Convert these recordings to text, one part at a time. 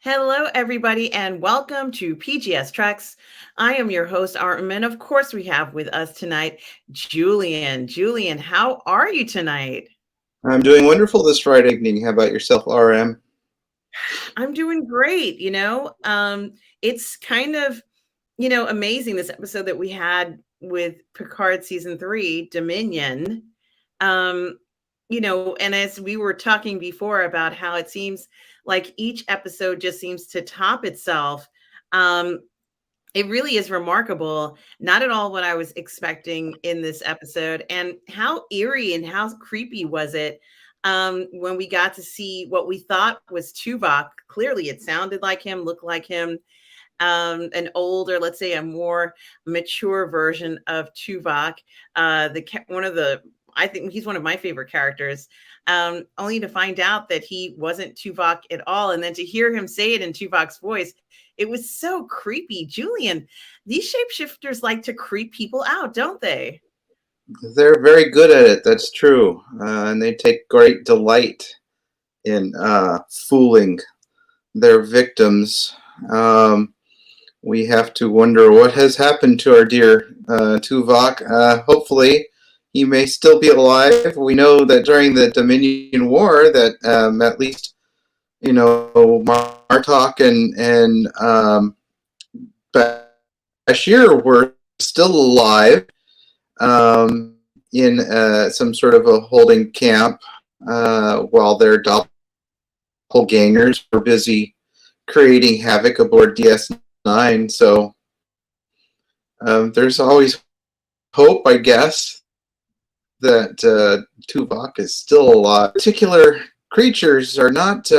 Hello, everybody, and welcome to PGS Treks. I am your host, Artem, and of course, we have with us tonight Julian. Julian, how are you tonight? I'm doing wonderful this Friday evening. How about yourself, RM? I'm doing great. It's kind of amazing this episode that we had with Picard season 3, Dominion. Um, and as we were talking before about how it seems like each episode just seems to top itself. Um, It really is remarkable. Not at all what I was expecting in this episode. And how eerie and how creepy was it when we got to see what we thought was Tuvok. Clearly, it sounded like him, looked like him, an older, let's say a more mature version of Tuvok. One of the, I think he's one of my favorite characters. Only to find out that he wasn't Tuvok at all, and then to hear him say it in Tuvok's voice, it was so creepy. Julian, these shapeshifters like to creep people out, don't they? They're very good at it. That's true, and they take great delight in fooling their victims. We have to wonder what has happened to our dear Tuvok. Hopefully, he may still be alive. We know that during the Dominion War, that at least Martok and Bashir were still alive in some sort of a holding camp while their doppelgangers were busy creating havoc aboard DS9. So there's always hope, I guess, that Tuvok is still alive. Particular creatures are not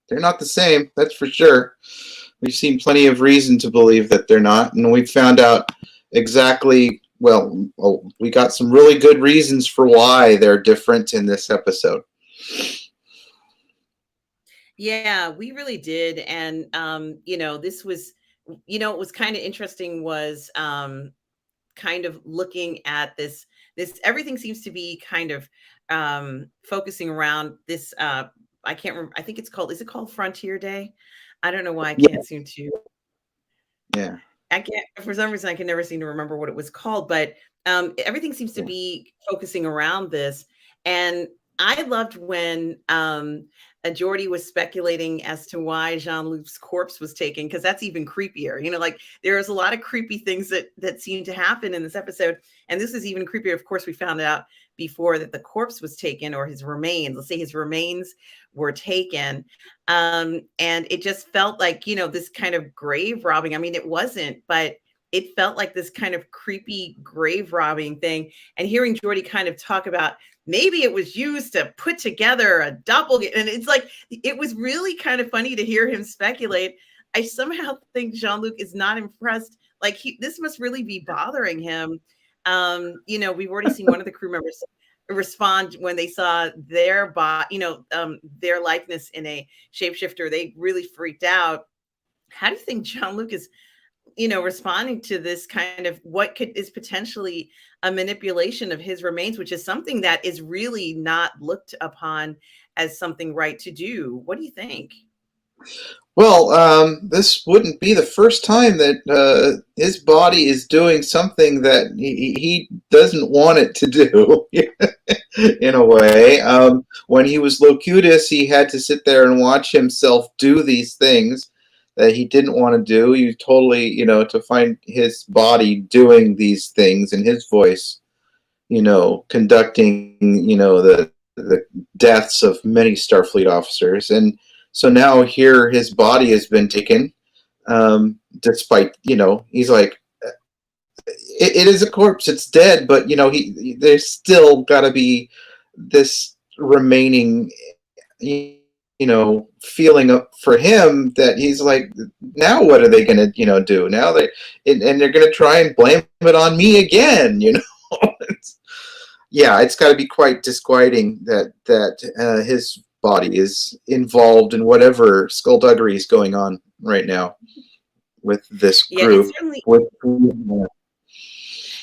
they're not the same, that's for sure. We've seen plenty of reason to believe that they're not, and we've found out exactly, we got some really good reasons for why they're different in this episode. Yeah, we really did. And this was, what was kind of interesting was kind of looking at this everything seems to be kind of focusing around this I can't remember. I think is it called Frontier Day? I don't know why I Yeah. can't seem to. Yeah. I can't, for some reason, I can never seem to remember what it was called, but everything seems to Yeah. be focusing around this. And I loved when Geordi was speculating as to why Jean-Luc's corpse was taken, because that's even creepier. Like there's a lot of creepy things that seem to happen in this episode. And this is even creepier. Of course, we found out before that the corpse was taken, or his remains, let's say his remains were taken. And it just felt like, this kind of grave robbing. I mean, it wasn't, but it felt like this kind of creepy grave robbing thing. And hearing Geordi kind of talk about maybe it was used to put together a doppelganger. And it's like, it was really kind of funny to hear him speculate. I somehow think Jean-Luc is not impressed. Like this must really be bothering him. We've already seen one of the crew members respond when they saw their their likeness in a shapeshifter. They really freaked out. How do you think Jean-Luc is responding to this kind of what is potentially a manipulation of his remains, which is something that is really not looked upon as something right to do? What do you think? Well, this wouldn't be the first time that his body is doing something that he doesn't want it to do, in a way. When he was Locutus, he had to sit there and watch himself do these things that he didn't want to do. He totally, to find his body doing these things and his voice, conducting, the deaths of many Starfleet officers. And so now here his body has been taken, despite, he's like, it is a corpse, it's dead, but, there's still got to be this remaining, feeling up for him that he's like, now what are they going to, do? Now and they're going to try and blame it on me again, Yeah, it's got to be quite disquieting that his body is involved in whatever skullduggery is going on right now with this Yeah, it group. certainly With,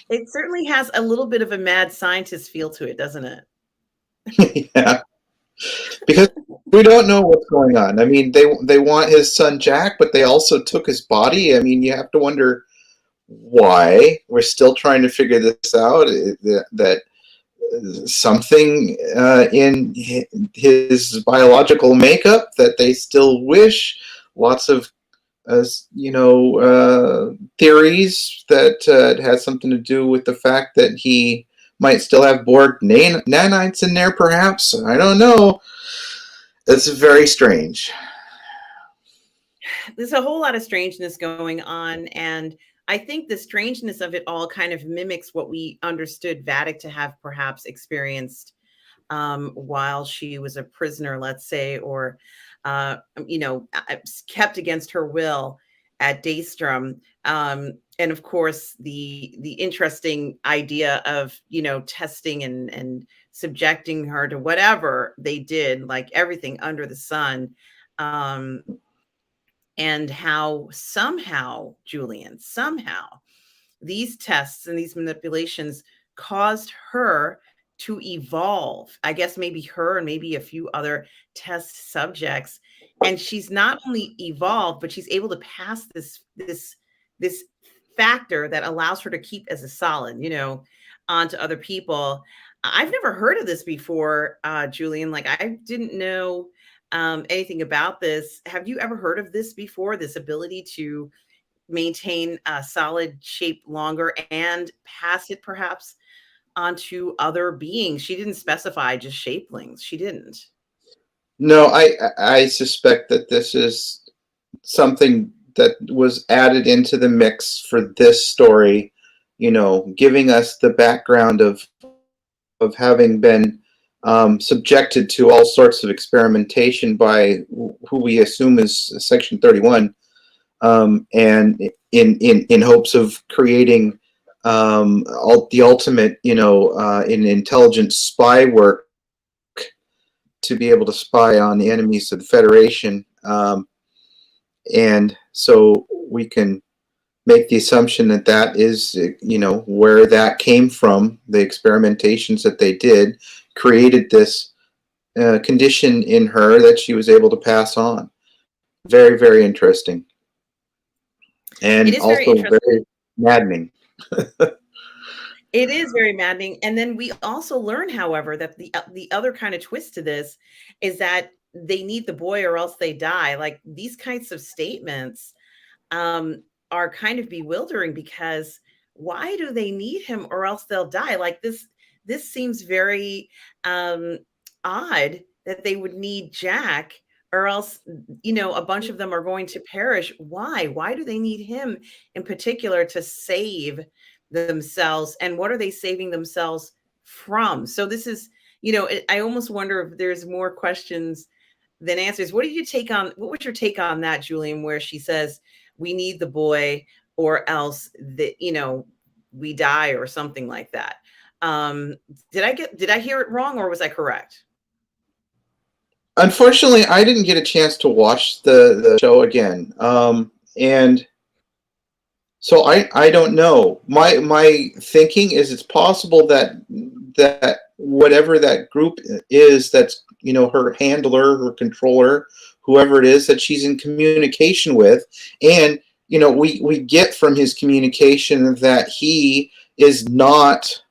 it certainly has a little bit of a mad scientist feel to it, doesn't it? yeah, Because we don't know what's going on. I mean, they want his son Jack, but they also took his body. I mean, you have to wonder why. We're still trying to figure this out. That something in his biological makeup that they still wish. Lots of theories that it has something to do with the fact that he might still have Borg nanites in there, perhaps. I don't know. It's very strange. There's a whole lot of strangeness going on, and I think the strangeness of it all kind of mimics what we understood Vadic to have perhaps experienced while she was a prisoner, let's say, or kept against her will at Daystrom. And of course, the interesting idea of testing and subjecting her to whatever they did, like everything under the sun. And how somehow, Julian, these tests and these manipulations caused her to evolve. I guess maybe her and maybe a few other test subjects. And she's not only evolved, but she's able to pass this factor that allows her to keep as a solid, onto other people. I've never heard of this before, Julian. Like, I didn't know anything about this. Have you ever heard of this before? This ability to maintain a solid shape longer and pass it perhaps onto other beings? She didn't specify just shapelings. She didn't. No, I suspect that this is something that was added into the mix for this story, giving us the background of having been subjected to all sorts of experimentation by who we assume is Section 31, and in hopes of creating the ultimate, in intelligence spy work to be able to spy on the enemies of the Federation. And so we can make the assumption that that is, where that came from. The experimentations that they did created this condition in her that she was able to pass on. Very, very interesting. And also very maddening. It is very maddening. And then we also learn, however, that the other kind of twist to this is that they need the boy or else they die. Like, these kinds of statements are kind of bewildering, because why do they need him or else they'll die? Like, this seems very odd that they would need Jack or else, a bunch of them are going to perish. Why do they need him in particular to save themselves? And what are they saving themselves from? So this is, I almost wonder if there's more questions than answers. What was your take on that, Julian, where she says, we need the boy or else we die, or something like that? Did I hear it wrong, or was I correct? Unfortunately, I didn't get a chance to watch the show again. And so I don't know. My thinking is it's possible that whatever that group is, that's her handler, her controller, whoever it is that she's in communication with, and we get from his communication that he is not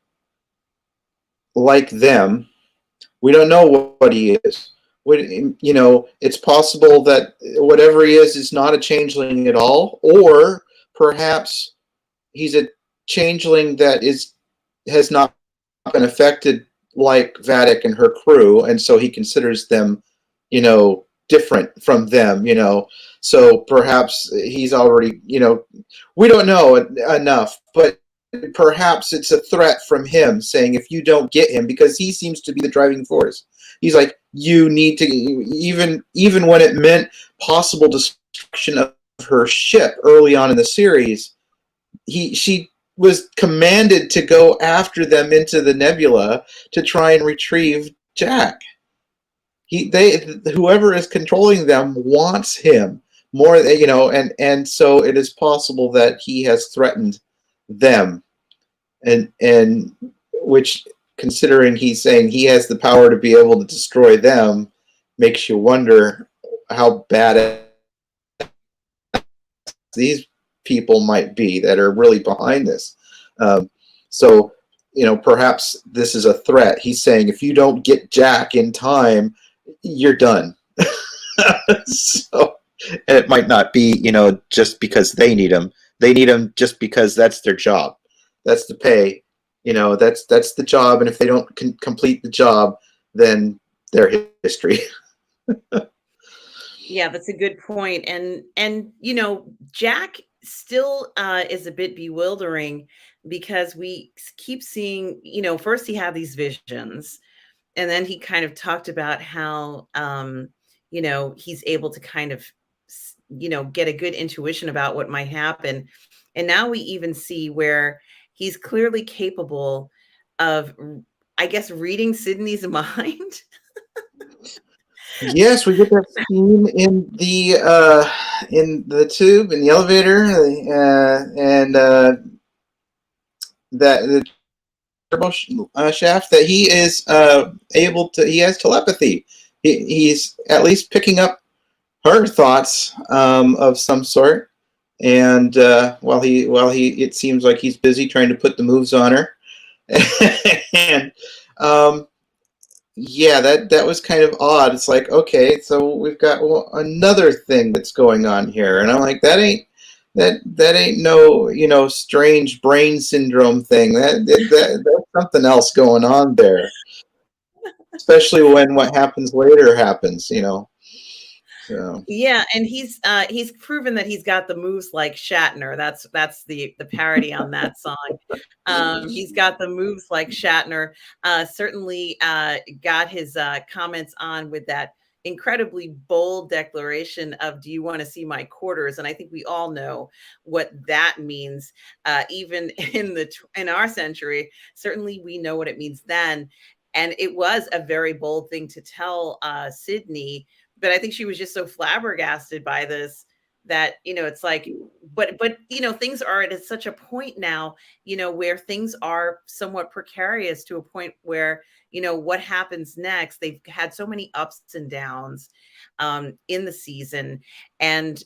like them. We don't know what he is. It's possible that whatever he is not a changeling at all, or perhaps he's a changeling that has not been affected like Vadic and her crew, and so he considers them, different from them, So perhaps he's already, we don't know enough, but perhaps it's a threat from him saying, if you don't get him, because he seems to be the driving force. He's like, you need to, even when it meant possible destruction of her ship early on in the series, she was commanded to go after them into the nebula to try and retrieve Jack. Whoever is controlling them wants him more, and so it is possible that he has threatened them, and which considering he's saying he has the power to be able to destroy them, makes you wonder how bad these people might be that are really behind this. So, perhaps this is a threat. He's saying, if you don't get Jack in time, you're done. So, and it might not be, just because they need him. They need him just because that's their job. That's the pay. That's the job. And if they don't complete the job, then they're history. Yeah, that's a good point. And Jack still is a bit bewildering because we keep seeing, first he had these visions, and then he kind of talked about how he's able to kind of get a good intuition about what might happen. And now we even see where he's clearly capable of, I guess, reading Sydney's mind. Yes, we get that scene in the tube, in the elevator, and that the turbo shaft, that he is able to. He has telepathy. He's at least picking up her thoughts of some sort. And while he, it seems like he's busy trying to put the moves on her, and yeah, that was kind of odd. It's like, okay, so we've got another thing that's going on here, and I'm like, that ain't no strange brain syndrome thing. That's something else going on there. Especially when what happens later happens, So. Yeah, and he's proven that he's got the moves like Shatner. That's the parody on that song. He's got the moves like Shatner. Certainly got his comments on with that incredibly bold declaration of, do you want to see my quarters? And I think we all know what that means. Even in our century, certainly we know what it means then. And it was a very bold thing to tell Sydney. But I think she was just so flabbergasted by this that, it's like, but things are at such a point now, where things are somewhat precarious, to a point where, what happens next. They've had so many ups and downs in the season. And,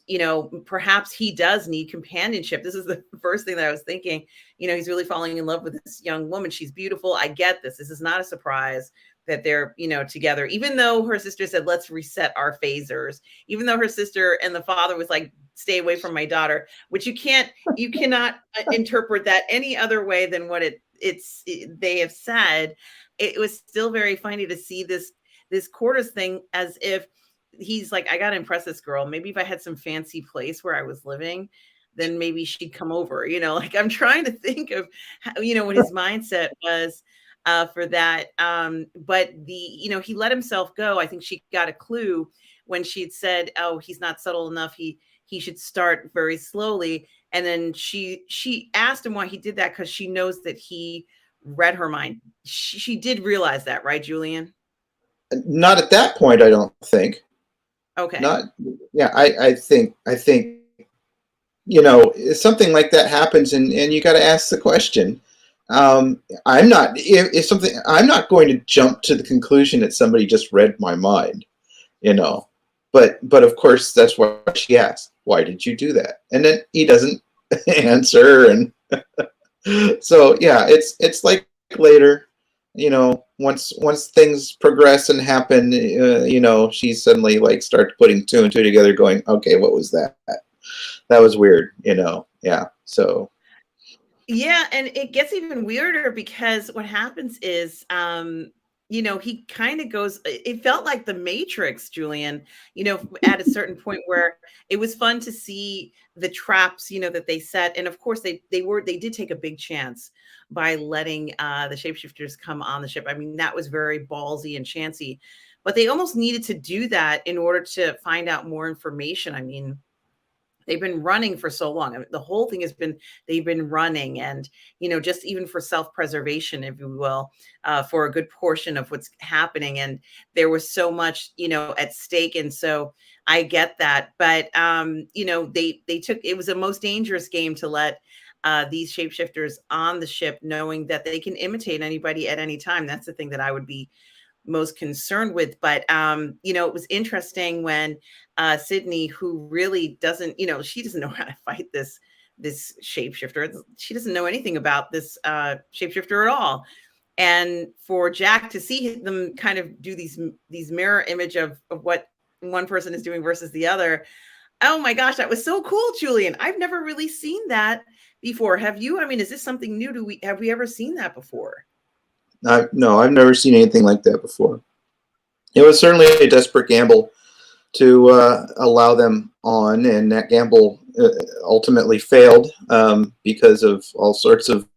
perhaps he does need companionship. This is the first thing that I was thinking. He's really falling in love with this young woman. She's beautiful. I get this. This is not a surprise that they're, together, even though her sister said, let's reset our phasers, even though her sister and the father was like, stay away from my daughter, which you cannot interpret that any other way than what they have said. It was still very funny to see this quarters thing, as if he's like, I got to impress this girl. Maybe if I had some fancy place where I was living, then maybe she'd come over, like, I'm trying to think of how, what his mindset was for that. But he let himself go. I think she got a clue when she'd said, oh, he's not subtle enough. He should start very slowly. And then she asked him why he did that, because she knows that he read her mind. She did realize that, right, Julian? Not at that point, I don't think. Okay. Yeah, I think something like that happens, and you got to ask the question. I'm not going to jump to the conclusion that somebody just read my mind, but of course that's why she asked, why did you do that? And then he doesn't answer. And so, yeah, it's like later, once things progress and happen, she suddenly like starts putting two and two together, going, okay, what was that? That was weird, yeah. So. Yeah, and it gets even weirder, because what happens is, he kind of goes, it felt like the Matrix, Julian, at a certain point, where it was fun to see the traps, that they set. And of course they did take a big chance by letting the shapeshifters come on the ship. I mean, that was very ballsy and chancy, but they almost needed to do that in order to find out more information. I mean, they've been running for so long. I mean, the whole thing has been, they've been running, and, just even for self-preservation, if you will, for a good portion of what's happening. And there was so much, at stake. And so I get that. But, they took, it was a most dangerous game to let these shapeshifters on the ship, knowing that they can imitate anybody at any time. That's the thing that I would be most concerned with. But it was interesting when Sydney, who really doesn't, she doesn't know how to fight this shapeshifter. She doesn't know anything about this shapeshifter at all. And for Jack to see them kind of do these mirror image of what one person is doing versus the other. Oh my gosh, that was so cool, Julian. I've never really seen that before. Have you? I mean, is this something new? Have we ever seen that before? No, I've never seen anything like that before. It was certainly a desperate gamble to allow them on, and that gamble ultimately failed because of all sorts of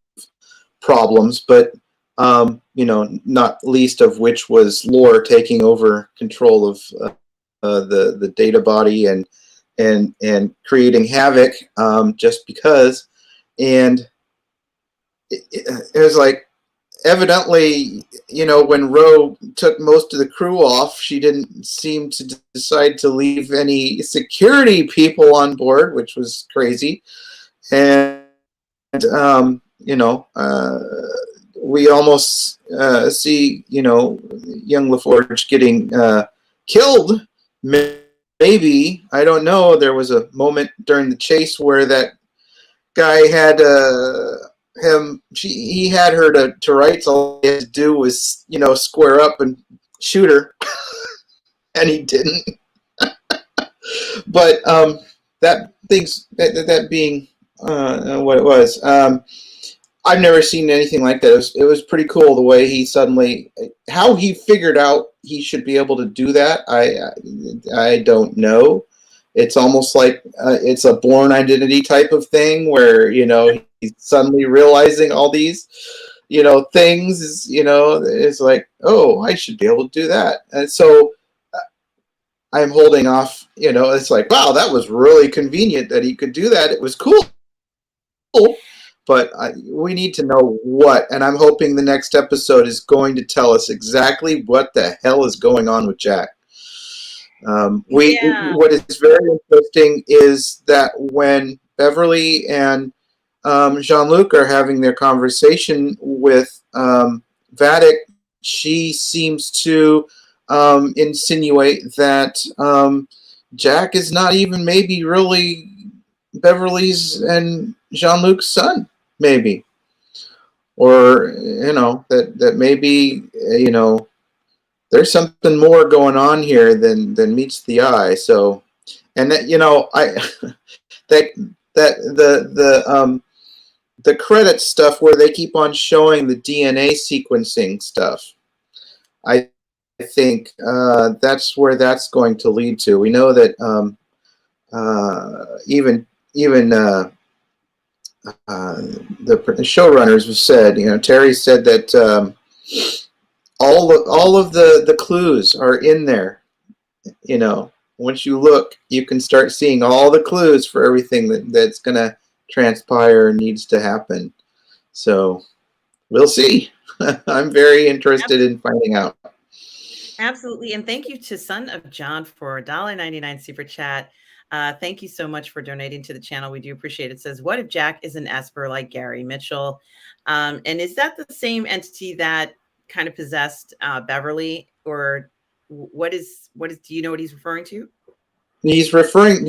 problems, but not least of which was Lore taking over control of the data body and creating havoc just because. And it was like, evidently, when Ro took most of the crew off, she didn't seem to decide to leave any security people on board, which was crazy. And we almost see, young LaForge getting killed. Maybe, I don't know. There was a moment during the chase where that guy had he had her to rights. All he had to do was, square up and shoot her, and he didn't. But that being what it was. I've never seen anything like that. It was pretty cool the way how he figured out he should be able to do that. I don't know. It's almost like it's a Born Identity type of thing where, he's suddenly realizing all these, things, it's like, oh, I should be able to do that. And so I'm holding off, it's like, wow, that was really convenient that he could do that. It was cool. But we need to know what, and I'm hoping the next episode is going to tell us exactly what the hell is going on with Jack. What is very interesting is that when Beverly and Jean-Luc are having their conversation with Vadic, she seems to insinuate that Jack is not even maybe really Beverly's and Jean-Luc's son, maybe. Or, that maybe, there's something more going on here than meets the eye. So, and that, the credit stuff where they keep on showing the DNA sequencing stuff, I think that's where that's going to lead to. We know that even the showrunners have said, Terry said that all of the clues are in there. Once you look, you can start seeing all the clues for everything that's going to transpire and needs to happen. So we'll see. I'm very interested in finding out. Absolutely. And thank you to Son of John for $1.99 super chat. Thank you so much for donating to the channel. We do appreciate it. It says, what if Jack is an Esper like Gary Mitchell? And is that the same entity that kind of possessed Beverly, or what is, do you know what he's referring to?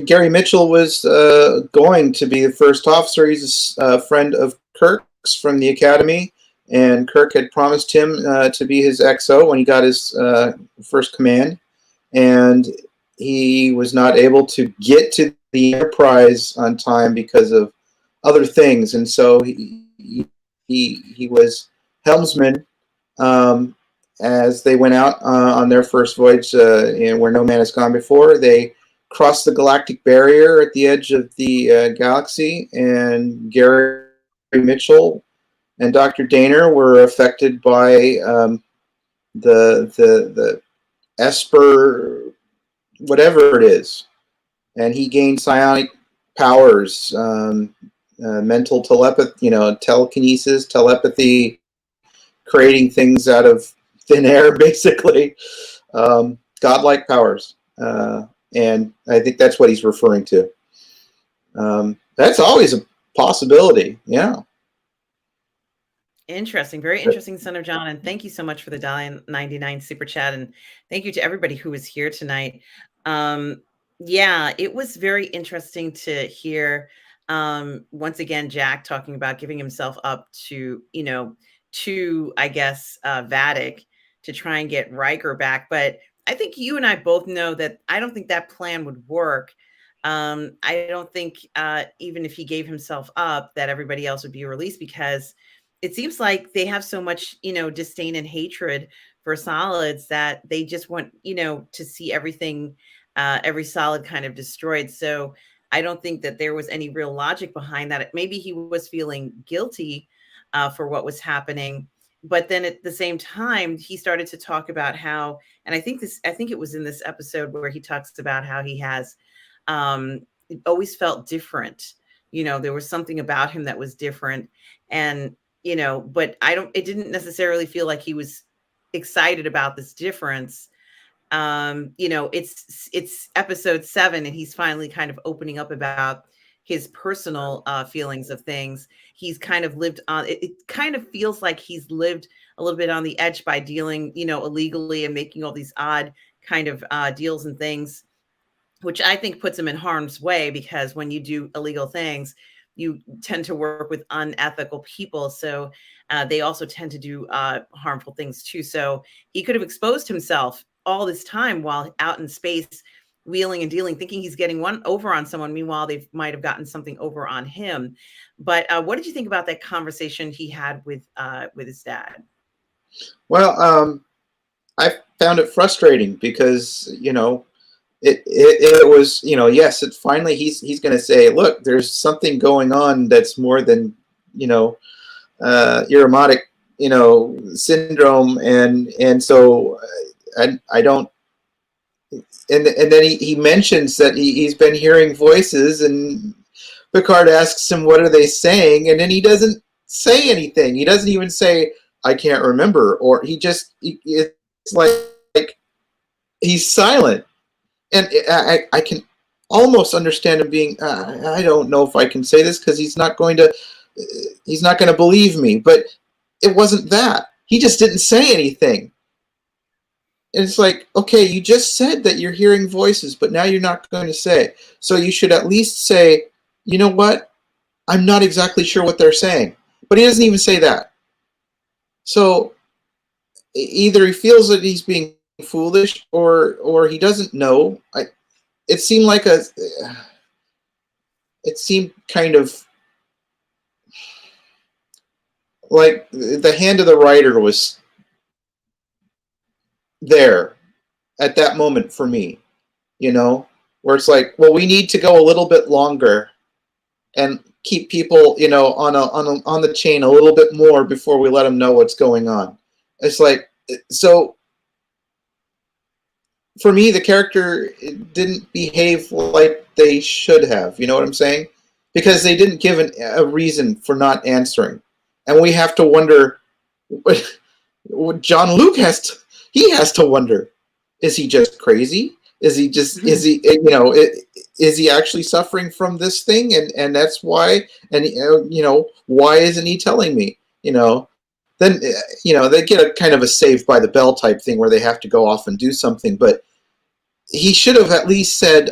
Gary Mitchell was going to be the first officer. He's a friend of Kirk's from the Academy, and Kirk had promised him to be his XO when he got his first command, and he was not able to get to the Enterprise on time because of other things, and so he was helmsman as they went out on their first voyage where no man has gone before. They crossed the galactic barrier at the edge of the galaxy, and Gary Mitchell and Dr. Daner were affected by the Esper, whatever it is, and he gained psionic powers, mental telepathy, telekinesis, telepathy, creating things out of thin air, basically, godlike powers. And I think that's what he's referring to. That's always a possibility. Yeah. Interesting. Very interesting, Son of John. And thank you so much for the $99 super chat. And thank you to everybody who was here tonight. Yeah, it was very interesting to hear once again Jack talking about giving himself up to, I guess, Vatic to try and get Riker back. But I think you and I both know that I don't think that plan would work. I don't think even if he gave himself up that everybody else would be released, because it seems like they have so much, disdain and hatred for solids that they just want, to see everything, every solid kind of destroyed. So I don't think that there was any real logic behind that. Maybe he was feeling guilty for what was happening. But then at the same time, he started to talk about how, and I think it was in this episode where he talks about how he has always felt different. There was something about him that was different. And but it didn't necessarily feel like he was excited about this difference. It's episode 7 and he's finally kind of opening up about his personal feelings of things. He's kind of lived on it kind of feels like he's lived a little bit on the edge by dealing, illegally and making all these odd kind of deals and things, which I think puts him in harm's way, because when you do illegal things, you tend to work with unethical people. So they also tend to do harmful things too. So he could have exposed himself all this time while out in space, wheeling and dealing, thinking he's getting one over on someone. Meanwhile, they might have gotten something over on him. But what did you think about that conversation he had with his dad? Well, I found it frustrating because, it was, yes, it finally he's going to say, look, there's something going on that's more than, Ironic, syndrome. And so I don't, and then he mentions that he's been hearing voices, and Picard asks him, what are they saying? And then he doesn't say anything. He doesn't even say, I can't remember, or it's like he's silent. And I can almost understand him being, I don't know if I can say this because he's not going to believe me. But it wasn't that. He just didn't say anything. And it's like, okay, you just said that you're hearing voices, but now you're not going to say. So you should at least say, you know what? I'm not exactly sure what they're saying. But he doesn't even say that. So either he feels that he's being foolish, or he doesn't know. It seemed kind of like the hand of the writer was there at that moment for me, where it's like, well, we need to go a little bit longer and keep people, on the chain a little bit more before we let them know what's going on. It's like, so for me, the character didn't behave like they should have. You know what I'm saying? Because they didn't give a reason for not answering. And we have to wonder, John Luke has to wonder, is he just crazy? Is he actually suffering from this thing? And that's why, and why isn't he telling me? Then, they get a kind of a Saved by the Bell type thing where they have to go off and do something. But he should have at least said,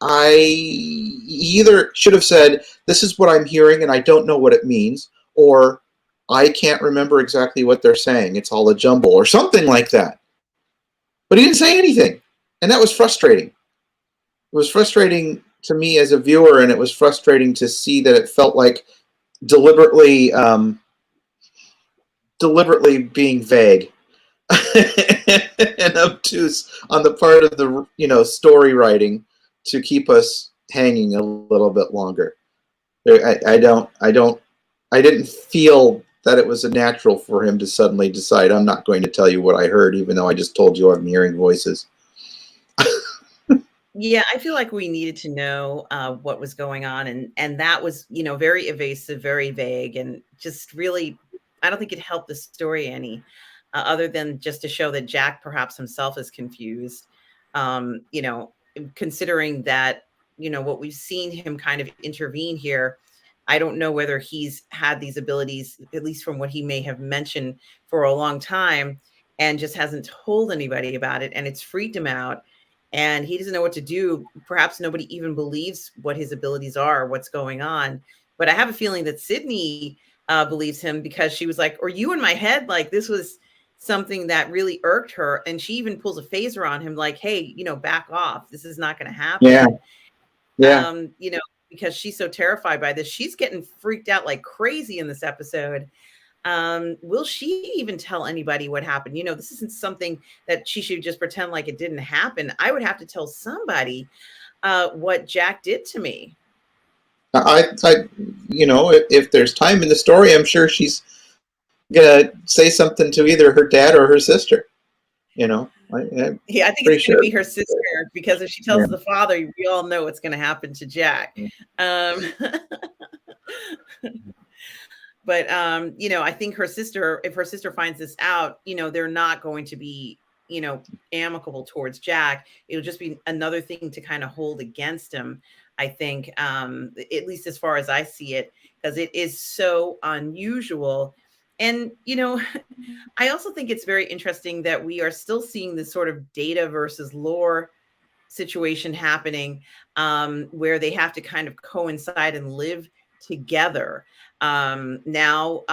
he either should have said, this is what I'm hearing and I don't know what it means, or I can't remember exactly what they're saying. It's all a jumble, or something like that. But he didn't say anything. And that was frustrating. It was frustrating to me as a viewer, and it was frustrating to see that it felt like deliberately being vague and obtuse on the part of the story writing to keep us hanging a little bit longer. I didn't feel that it was a natural for him to suddenly decide, I'm not going to tell you what I heard, even though I just told you I'm hearing voices. Yeah, I feel like we needed to know what was going on, and that was, very evasive, very vague, and just really, I don't think it helped the story any, other than just to show that Jack perhaps himself is confused. Considering that, what we've seen him kind of intervene here, I don't know whether he's had these abilities, at least from what he may have mentioned, for a long time, and just hasn't told anybody about it, and it's freaked him out, and he doesn't know what to do. Perhaps nobody even believes what his abilities are, what's going on. But I have a feeling that Sydney believes him, because she was like, "Or you in my head?" Like, this was something that really irked her, and she even pulls a phaser on him, like, "Hey, back off. This is not going to Yeah. happen." Yeah. Because she's so terrified by this. She's getting freaked out like crazy in this episode. Will she even tell anybody what happened? This isn't something that she should just pretend like it didn't happen. I would have to tell somebody what Jack did to me. If there's time in the story, I'm sure she's gonna say something to either her dad or her sister. I'm Yeah, I think it's going to be her sister, because if she tells the father, we all know what's going to happen to Jack. But I think her sister, if her sister finds this out, they're not going to be, amicable towards Jack. It'll just be another thing to kind of hold against him, I think, at least as far as I see it, because it is so unusual. And, I also think it's very interesting that we are still seeing this sort of data versus lore situation happening, where they have to kind of coincide and live together now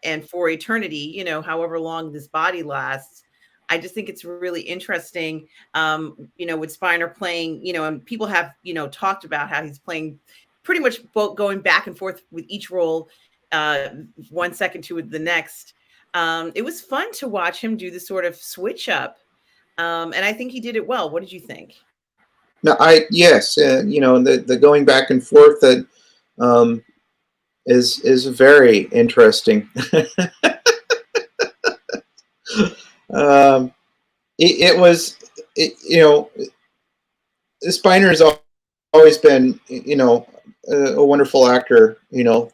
and for eternity, however long this body lasts. I just think it's really interesting, with Spiner playing, and people have, talked about how he's playing pretty much both, going back and forth with each role, 1 second to the next. It was fun to watch him do this sort of switch up. And I think he did it well. What did you think? No, yes, the going back and forth that is very interesting. Spiner's always been, a wonderful actor,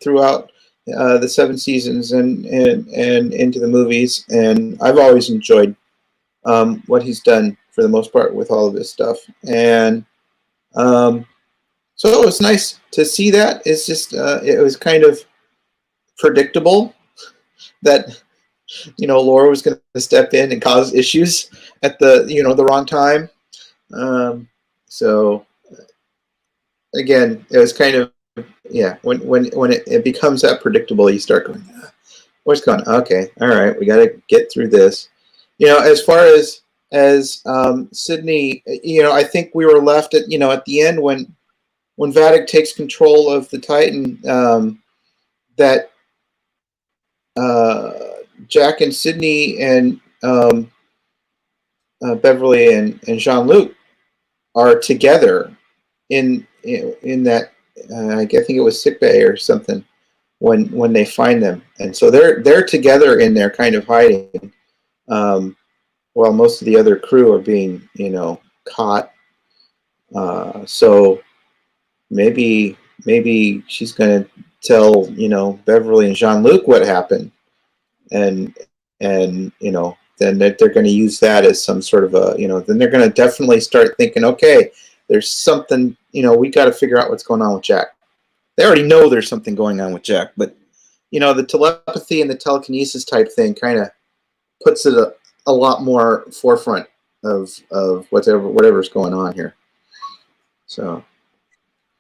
throughout the 7 seasons and into the movies, and I've always enjoyed what he's done for the most part with all of this stuff, and so it was nice to see that. It's just it was kind of predictable that Laura was going to step in and cause issues at the wrong time. So again, it was kind of, when it becomes that predictable, you start going, what's going on? Okay, all right, we got to get through this. As far as Sydney, I think we were left at at the end when Vadic takes control of the Titan, that Jack and Sydney and Beverly and Jean-Luc are together in that I think it was sickbay or something when they find them, and so they're together in there, kind of hiding, while most of the other crew are being caught. So maybe she's going to tell Beverly and Jean-Luc what happened, and then they're going to use that as some sort of a then they're going to definitely start thinking, okay, there's something, we got to figure out what's going on with Jack. They already know there's something going on with Jack, but the telepathy and the telekinesis type thing kind of puts it a lot more forefront of whatever's going on here. So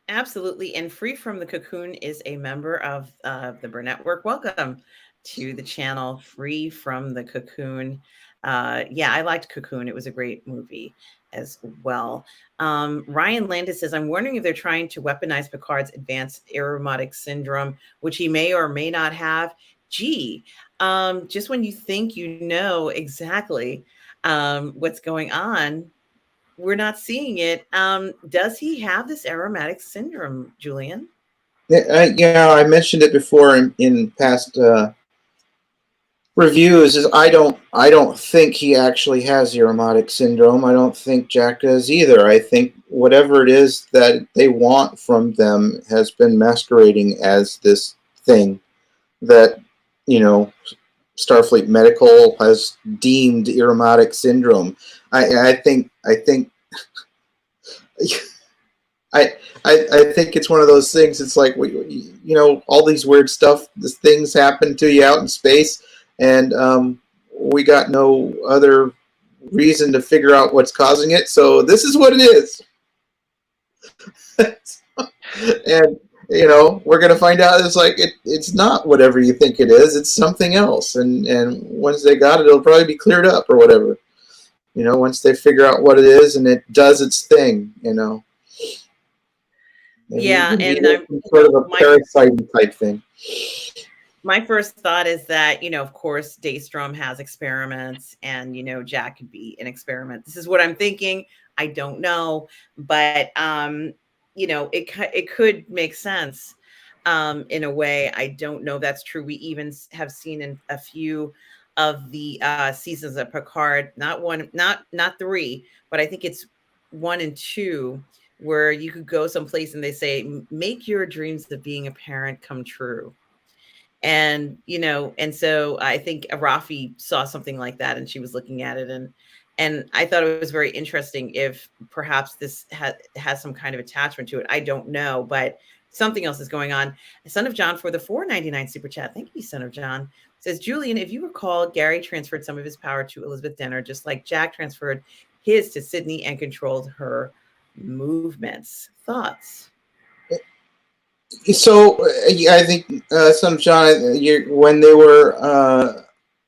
absolutely. And Free from the Cocoon is a member of the Burnettwork. Welcome to the channel, Free from the Cocoon. I liked Cocoon. It was a great movie as well. Ryan Landis says, I'm wondering if they're trying to weaponize Picard's advanced aromatic syndrome, which he may or may not have. Gee, just when you think you know exactly what's going on, we're not seeing it. Does he have this aromatic syndrome, Julian? Yeah, I mentioned it before in past reviews. Is I don't think he actually has aromatic syndrome. I don't think Jack does either. I think whatever it is that they want from them has been masquerading as this thing that Starfleet Medical has deemed aromatic syndrome. I think I think it's one of those things. It's like all these weird stuff, these things happen to you out in space, and we got no other reason to figure out what's causing it. So this is what it is, and we're gonna find out. It's like it's not whatever you think it is. It's something else, and once they got it, it'll probably be cleared up or whatever. Once they figure out what it is and it does its thing. Yeah, Maybe and I'm sort of a parasite type thing. My first thought is that, of course, Daystrom has experiments and, Jack could be an experiment. This is what I'm thinking. I don't know, but, it could make sense in a way. I don't know if that's true. We even have seen in a few of the seasons of Picard, not three, but I think it's 1 and 2, where you could go someplace and they say, make your dreams of being a parent come true. And so I think Rafi saw something like that, and she was looking at it, and I thought it was very interesting. If perhaps this has some kind of attachment to it, I don't know, but something else is going on. Son of John for the $4.99 super chat. Thank you, Son of John. Says, Julian, if you recall, Gary transferred some of his power to Elizabeth Denner, just like Jack transferred his to Sydney and controlled her movements. Thoughts? So I think Son of John, when they were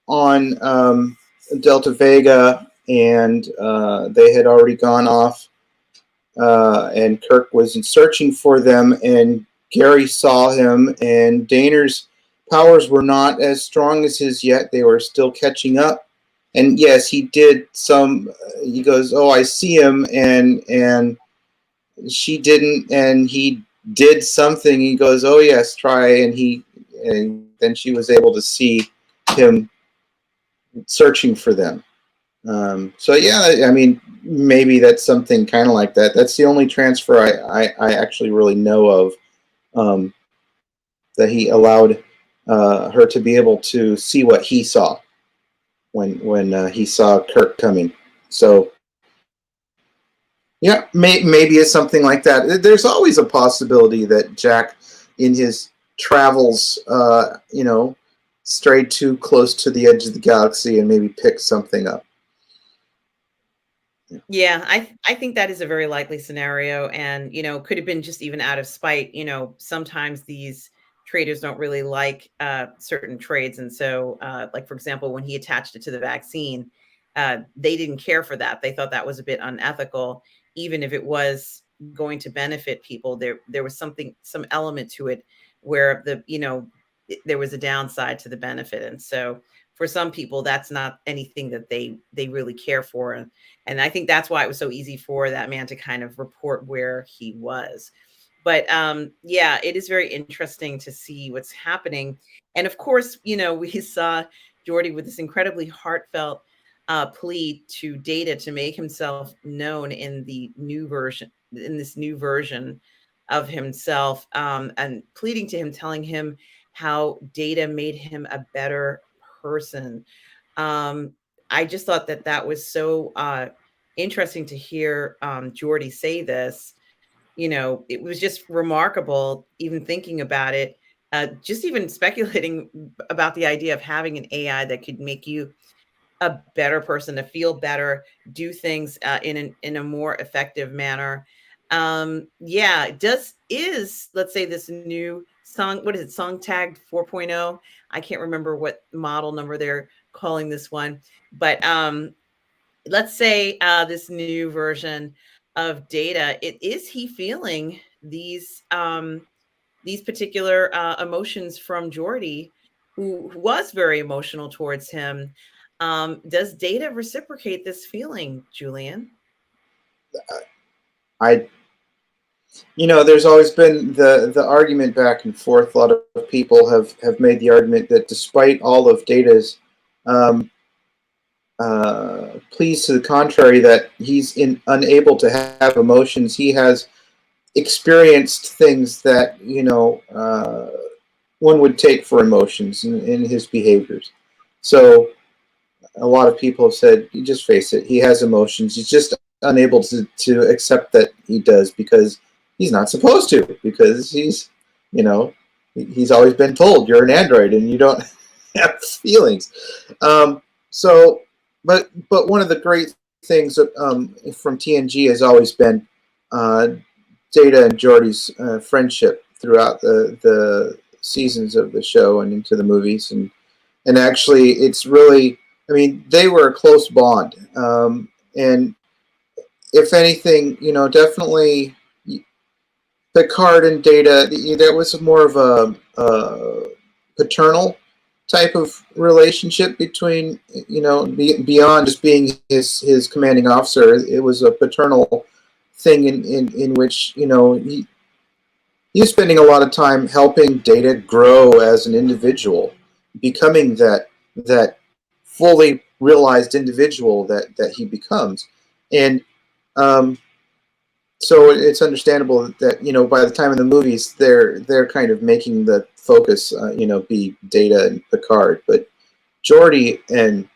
on Delta Vega, and they had already gone off, and Kirk was searching for them, and Gary saw him, and Daner's powers were not as strong as his yet. They were still catching up. And yes, he did some. He goes, "Oh, I see him," and she didn't, and he did something. He goes, "Oh yes, try," and then she was able to see him searching for them. So yeah, I mean, maybe that's something kind of like that. That's the only transfer I actually really know of, that he allowed her to be able to see what he saw when he saw Kirk coming. So yeah, maybe it's something like that. There's always a possibility that Jack, in his travels, strayed too close to the edge of the galaxy and maybe picked something up. Yeah, I think that is a very likely scenario, and could have been just even out of spite. Sometimes these traders don't really like certain trades, and so like, for example, when he attached it to the vaccine, they didn't care for that. They thought that was a bit unethical, even if it was going to benefit people. There was some element to it where there was a downside to the benefit, and so for some people, that's not anything that they really care for. And I think that's why it was so easy for that man to kind of report where he was. But yeah, it is very interesting to see what's happening. And of course, we saw Geordi with this incredibly heartfelt plea to Data to make himself known in this new version of himself, and pleading to him, telling him how Data made him a better person. I just thought that was so interesting to hear Geordi say this. It was just remarkable, even thinking about it, just even speculating about the idea of having an AI that could make you a better person, to feel better, do things in a more effective manner. Yeah, let's say this new song, what is it, song tagged 4.0? I can't remember what model number they're calling this one, but let's say this new version of Data, is he feeling these particular emotions from Geordi, who was very emotional towards him? Does Data reciprocate this feeling, Julian? There's always been the argument back and forth. A lot of people have made the argument that despite all of Data's pleas to the contrary, that he's unable to have emotions. He has experienced things that one would take for emotions in his behaviors. So a lot of people have said, you just face it, he has emotions. He's just unable to accept that he does, because he's not supposed to, because he's, you know, he's always been told you're an android and you don't have feelings. So, but one of the great things from TNG has always been Data and Geordi's friendship throughout the seasons of the show and into the movies, and actually it's really, I mean, they were a close bond, and if anything, you know, definitely Picard and Data, that was more of a paternal type of relationship between, you know, beyond just being his commanding officer. It was a paternal thing in which, you know, he was spending a lot of time helping Data grow as an individual, becoming that fully realized individual that he becomes. And so it's understandable that, you know, by the time of the movies, they're kind of making the focus, you know, be Data and Picard, but Geordi and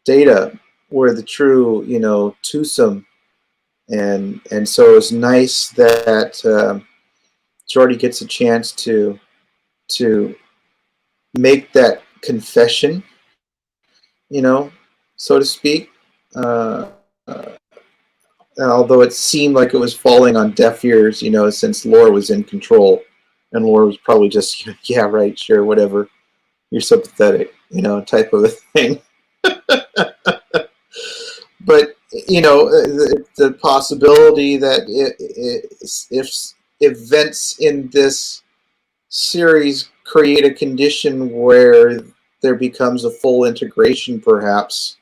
Data were the true, you know, twosome, and so it's nice that Geordi gets a chance to make that confession, you know, so to speak. Although it seemed like it was falling on deaf ears, you know, since Laura was in control, and Laura was probably just, yeah, right, sure, whatever, you're so pathetic, you know, type of a thing. But, you know, the possibility that if events in this series create a condition where there becomes a full integration, perhaps,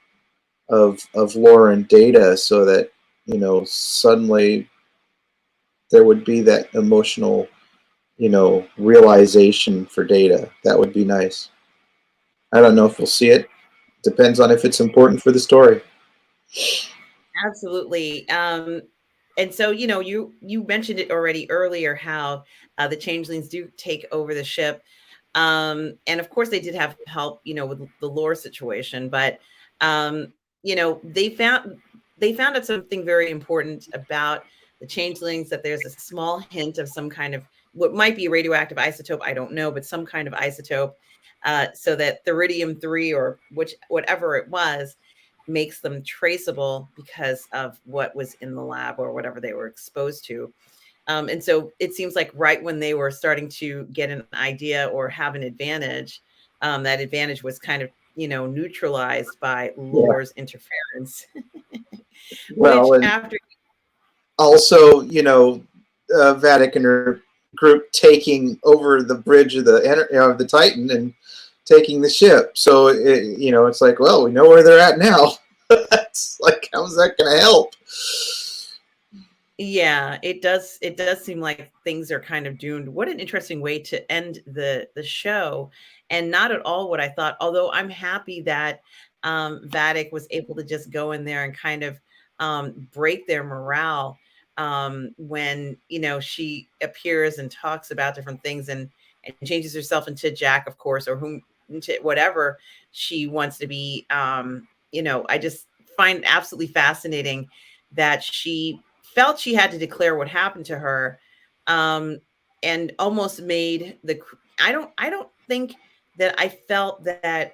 of Laura and Data, so that, you know, suddenly there would be that emotional, you know, realization for Data. That would be nice. I don't know if we'll see it. Depends on if it's important for the story. Absolutely. And so, you know, you mentioned it already earlier, how the changelings do take over the ship. And of course they did have help, you know, with the lore situation, but you know, they found out something very important about the changelings, that there's a small hint of some kind of what might be a radioactive isotope, I don't know, but some kind of isotope, so that theridium-3 or whatever it was makes them traceable because of what was in the lab or whatever they were exposed to. And so it seems like right when they were starting to get an idea or have an advantage, that advantage was kind of, you know, neutralized by Yeah. Lore's interference. Which Well, and after, also, you know, Vatican or group taking over the bridge of the Titan and taking the ship. So you know, it's like, well, we know where they're at now. That's like, how's that going to help? yeah, it does seem like things are kind of doomed. What an interesting way to end the show, and not at all what I thought. Although I'm happy that Vatic was able to just go in there and kind of break their morale, when, you know, she appears and talks about different things, and changes herself into Jack, of course, or whom, into whatever she wants to be. You know, I just find absolutely fascinating that she felt she had to declare what happened to her, um, and almost made the. I don't think that I felt that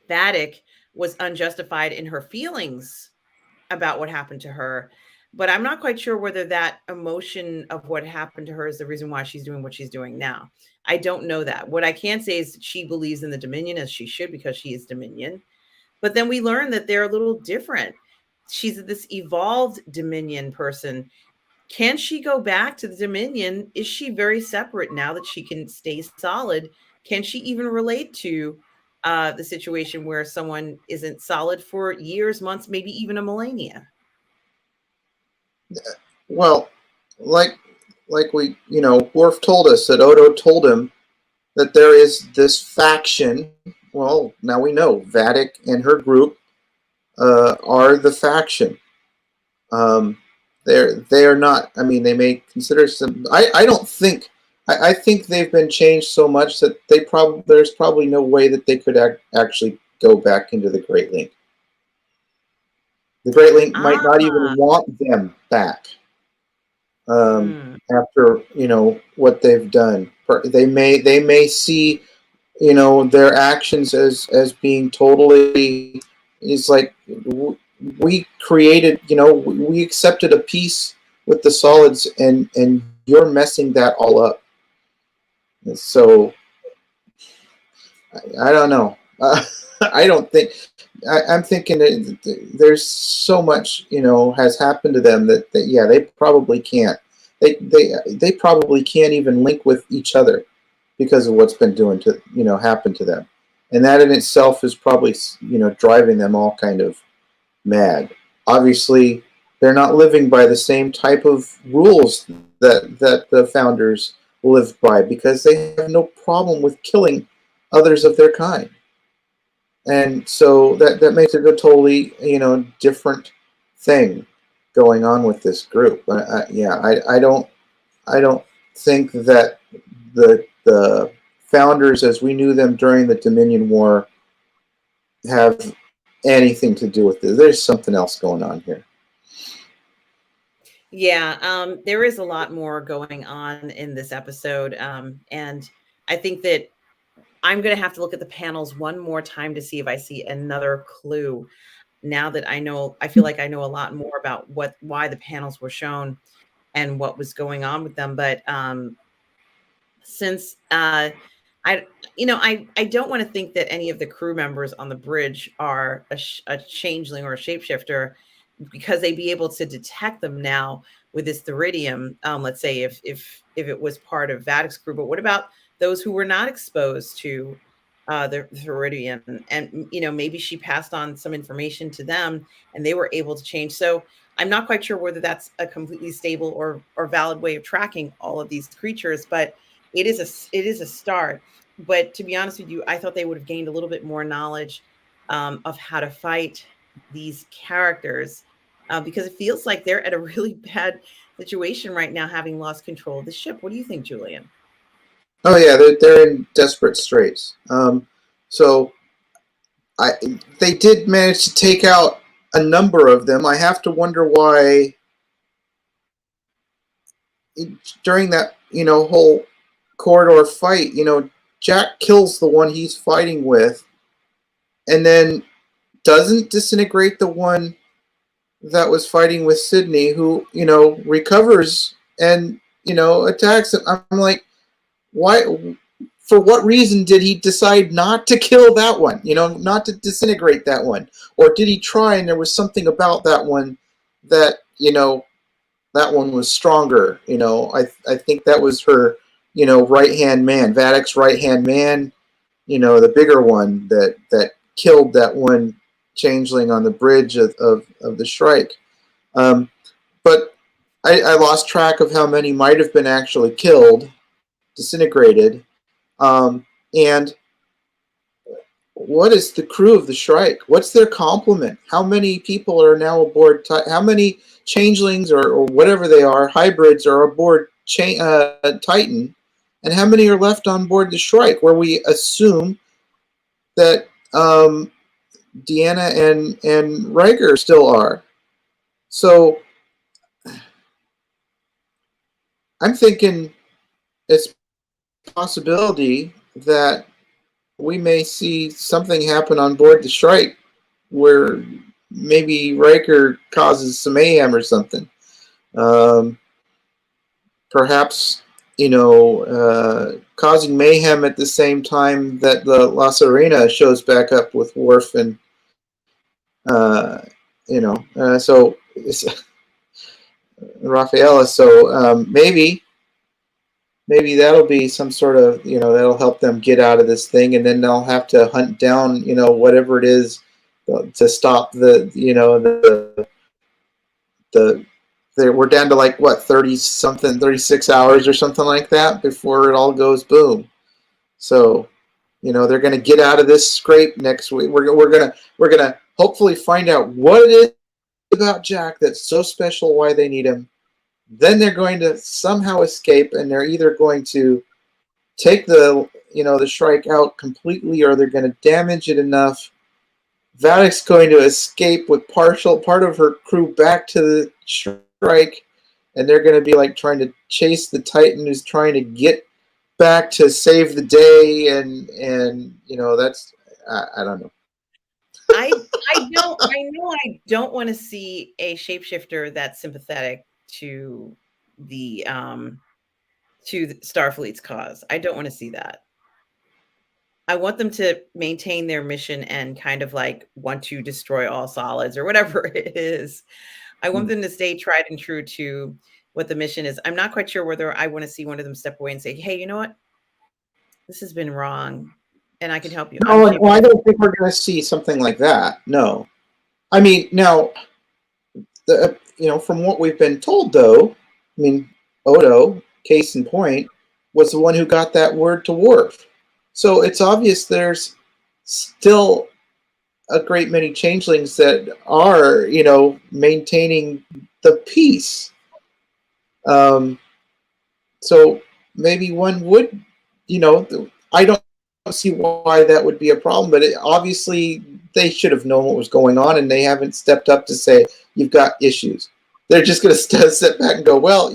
Vatic was unjustified in her feelings about what happened to her, but I'm not quite sure whether that emotion of what happened to her is the reason why she's doing what she's doing now. I don't know that. What I can say is that she believes in the Dominion, as she should, because she is Dominion. But then we learn that they're a little different. She's this evolved Dominion person. Can she go back to the Dominion? Is she very separate now that she can stay solid? Can she even relate to the situation where someone isn't solid for years, months, maybe even a millennia? Well, like we, you know, Worf told us that Odo told him that there is this faction. Well, now we know Vatic and her group are the faction. Um, they are not. I mean, they may consider some. I don't think. I think they've been changed so much that there's probably no way that they could actually go back into the Great Link. The Great Link might not even Ah, want them back. after what they've done. They may see their actions as being totally is like we created we accepted a peace with the solids and you're messing that all up. So I don't know. I don't think I'm thinking that there's so much has happened to them that yeah, they probably can't. They probably can't even link with each other because of what's been doing to happened to them, and that in itself is probably driving them all kind of mad. Obviously, they're not living by the same type of rules that the founders lived by because they have no problem with killing others of their kind. And so that makes it a totally different thing going on with this group. I don't think that the founders as we knew them during the Dominion War have anything to do with this. There's something else going on here. Yeah, there is a lot more going on in this episode, and I think that I'm going to have to look at the panels one more time to see if I see another clue. Now that I feel like I know a lot more about why the panels were shown and what was going on with them. But since I don't want to think that any of the crew members on the bridge are a changeling or a shapeshifter, because they'd be able to detect them now with this theridium. Let's say if it was part of Vadic's crew, but what about those who were not exposed to the theridium? And maybe she passed on some information to them, and they were able to change. So I'm not quite sure whether that's a completely stable or valid way of tracking all of these creatures, but it is a start. But to be honest with you, I thought they would have gained a little bit more knowledge of how to fight these characters, because it feels like they're at a really bad situation right now, having lost control of the ship. What do you think, Julian? Oh yeah, they're in desperate straits. So they did manage to take out a number of them. I have to wonder why during that whole corridor fight, Jack kills the one he's fighting with, and then doesn't disintegrate the one that was fighting with Sydney, who recovers and attacks him. I'm like, why? For what reason did he decide not to kill that one? Not to disintegrate that one, or did he try and there was something about that one that that one was stronger? I think that was her right hand man, Vadic's right hand man. The bigger one that killed that one changeling on the bridge of the Shrike. But I lost track of how many might have been actually killed, disintegrated. And what is the crew of the Shrike? What's their complement? How many people are now aboard? How many changelings or whatever they are, hybrids, are aboard Titan? And how many are left on board the Shrike, where we assume that Deanna and Riker still are? So I'm thinking it's a possibility that we may see something happen on board the Shrike where maybe Riker causes some mayhem or something. Perhaps, causing mayhem at the same time that the La Serena shows back up with Worf and, so it's Rafaela. So maybe that'll be some sort of, that'll help them get out of this thing, and then they'll have to hunt down, whatever it is to stop we're down to like what, 36 hours or something like that before it all goes boom. So, they're going to get out of this scrape next week. We're gonna hopefully find out what it is about Jack that's so special, why they need him. Then they're going to somehow escape, and they're either going to take the Shrike out completely, or they're going to damage it enough. Vadic's going to escape with part of her crew back to the Shrike, and they're going to be like trying to chase the Titan who's trying to get back to save the day, and that's I don't know. I don't want to see a shapeshifter that's sympathetic to the Starfleet's cause. I don't want to see that. I want them to maintain their mission and kind of like want to destroy all solids or whatever it is. I want them to stay tried and true to what the mission is. I'm not quite sure whether I want to see one of them step away and say, "Hey, you know what? This has been wrong, and I can help you." No, I don't think we're going to see something like that. No, I mean, now, from what we've been told, though, I mean, Odo, case in point, was the one who got that word to Worf. So it's obvious there's still a great many changelings that are, maintaining the peace. So maybe one would, I don't see why that would be a problem, but obviously they should have known what was going on, and they haven't stepped up to say, you've got issues. They're just going to sit back and go, well,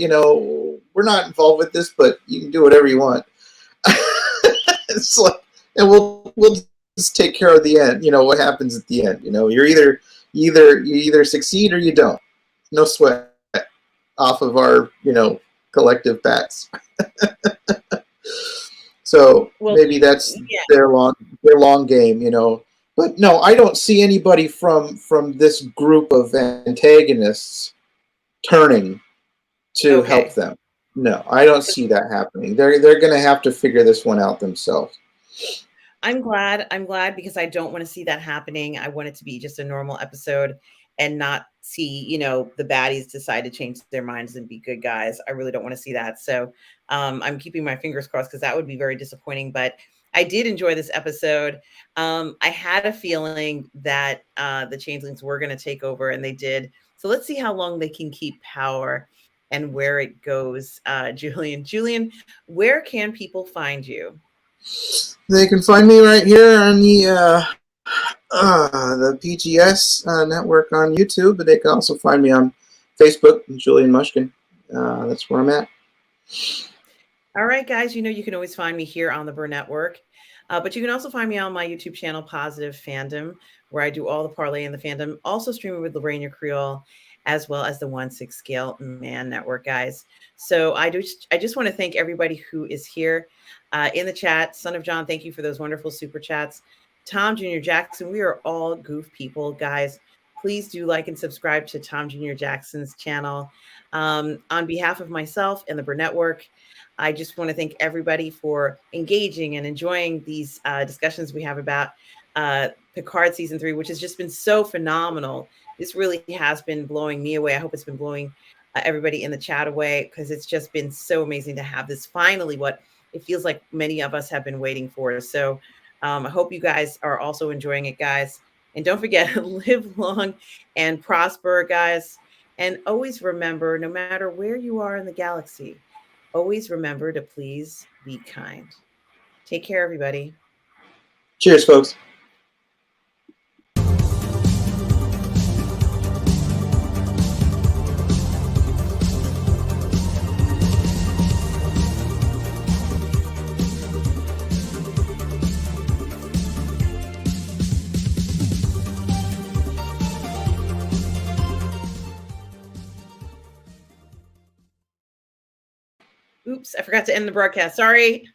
we're not involved with this, but you can do whatever you want. It's like, and we'll just take care of the end. What happens at the end. You're you either succeed or you don't. No sweat off of our collective backs. So maybe that's their long game. But no, I don't see anybody from this group of antagonists turning to help them. No, I don't see that happening. They're going to have to figure this one out themselves. I'm glad because I don't want to see that happening. I want it to be just a normal episode and not see, the baddies decide to change their minds and be good guys. I really don't want to see that. So I'm keeping my fingers crossed because that would be very disappointing. But I did enjoy this episode. I had a feeling that the changelings were going to take over, and they did. So let's see how long they can keep power and where it goes. Julian, where can people find you? They can find me right here on the PGS network on YouTube, but they can also find me on Facebook, Julian Mushkin. That's where I'm at. All right, guys, you can always find me here on the Burnettwork, but you can also find me on my YouTube channel, Positive Fandom, where I do all the parlay in the fandom, also streaming with Lorraine Creole, as well as the 1/6 Scale Man Network, guys. So I just want to thank everybody who is here in the chat. Son of John, thank you for those wonderful super chats. Tom Jr. Jackson, we are all goof people, guys. Please do like and subscribe to Tom Jr. Jackson's channel. On behalf of myself and the Burnettwork, I just want to thank everybody for engaging and enjoying these discussions we have about Picard Season 3, which has just been so phenomenal. This really has been blowing me away. I hope it's been blowing everybody in the chat away, because it's just been so amazing to have this finally, what it feels like many of us have been waiting for. So I hope you guys are also enjoying it, guys. And don't forget, live long and prosper, guys. And always remember, no matter where you are in the galaxy, always remember to please be kind. Take care, everybody. Cheers, folks. Oops, I forgot to end the broadcast. Sorry.